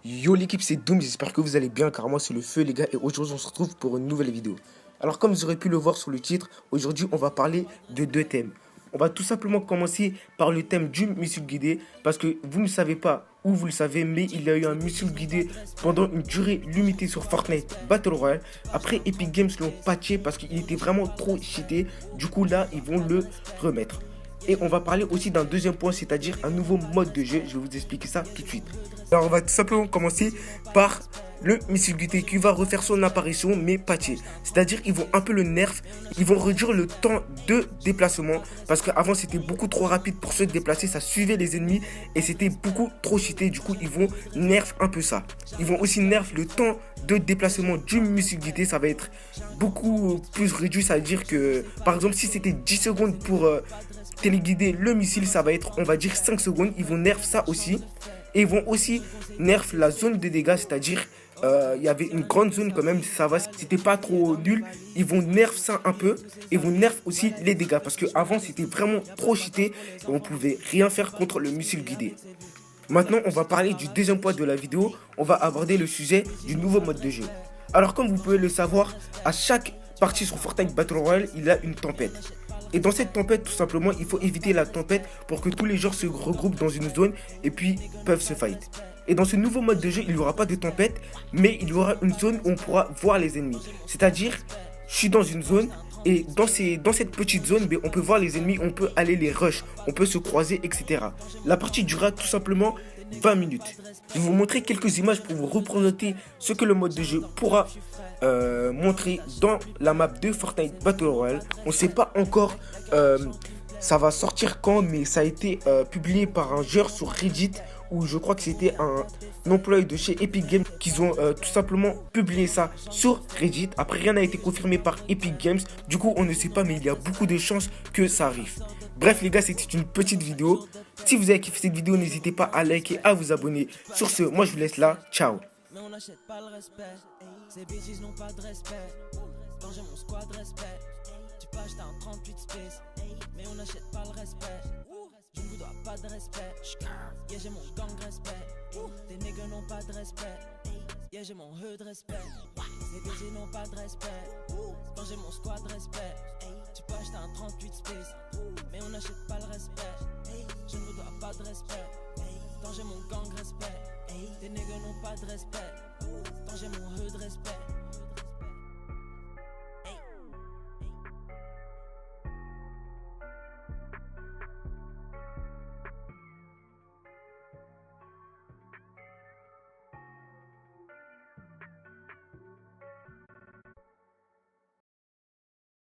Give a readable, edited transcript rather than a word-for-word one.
Yo l'équipe, c'est Doom, j'espère que vous allez bien car moi c'est le feu les gars et aujourd'hui on se retrouve pour une nouvelle vidéo. Alors comme vous aurez pu le voir sur le titre, aujourd'hui on va parler de deux thèmes. On va tout simplement commencer par le thème du missile guidé parce que vous ne savez pas ou vous le savez mais il y a eu un missile guidé pendant une durée limitée sur Fortnite Battle Royale. Après Epic Games l'ont patché parce qu'il était vraiment trop cheaté, du coup là ils vont le remettre. Et on va parler aussi d'un deuxième point, c'est-à-dire un nouveau mode de jeu. Je vais vous expliquer ça tout de suite. Alors on va tout simplement commencer par le missile guidé qui va refaire son apparition mais patché. C'est-à-dire ils vont un peu le nerf, ils vont réduire le temps de déplacement parce qu'avant c'était beaucoup trop rapide pour se déplacer, ça suivait les ennemis et c'était beaucoup trop cheaté. Du coup ils vont nerf un peu ça. Ils vont aussi nerf le temps de déplacement du missile guidé, ça va être beaucoup plus réduit, ça veut dire que par exemple si c'était 10 secondes pour téléguider le missile, ça va être on va dire 5 secondes. Ils vont nerf ça aussi. Et ils vont aussi nerf la zone de dégâts, c'est-à-dire il y avait une grande zone quand même, ça va, c'était pas trop nul. Ils vont nerf ça un peu et vont nerf aussi les dégâts parce qu'avant c'était vraiment trop cheaté et on pouvait rien faire contre le missile guidé. Maintenant on va parler du deuxième point de la vidéo, on va aborder le sujet du nouveau mode de jeu. Alors comme vous pouvez le savoir, à chaque partie sur Fortnite Battle Royale, il y a une tempête. Et dans cette tempête, tout simplement, il faut éviter la tempête pour que tous les joueurs se regroupent dans une zone et puis peuvent se fight. Et dans ce nouveau mode de jeu, il n'y aura pas de tempête, mais il y aura une zone où on pourra voir les ennemis. C'est-à-dire, je suis dans une zone et dans cette petite zone, on peut voir les ennemis, on peut aller les rush, on peut se croiser, etc. La partie durera tout simplement 20 minutes. Je vais vous montrer quelques images pour vous représenter ce que le mode de jeu pourra montrer dans la map de Fortnite Battle Royale. On ne sait pas encore ça va sortir quand, mais ça a été publié par un joueur sur Reddit où je crois que c'était un employé de chez Epic Games qui ont tout simplement publié ça sur Reddit. Après rien n'a été confirmé par Epic Games, du coup on ne sait pas mais il y a beaucoup de chances que ça arrive. Bref les gars, c'était une petite vidéo. Si vous avez kiffé cette vidéo, n'hésitez pas à liker, à vous abonner. Sur ce, moi je vous laisse là, ciao. Mais on n'achète pas le respect. Ces bêtises n'ont pas de respect. Quand j'ai mon squad respect, tu peux acheter un 38 space. Mais on n'achète pas le respect. Je ne vous dois pas de respect. Yeah, j'ai mon gang respect. Tes nègres n'ont pas de respect. Yeah, j'ai mon de respect. Ces bêtises n'ont pas de respect. Quand j'ai mon squad respect, tu peux acheter un 38 space. Mais on n'achète pas le respect. Je ne vous dois pas de respect. Quand j'ai mon gang respect. Tes nègres n'ont pas de respect. Quand j'ai mon de respect.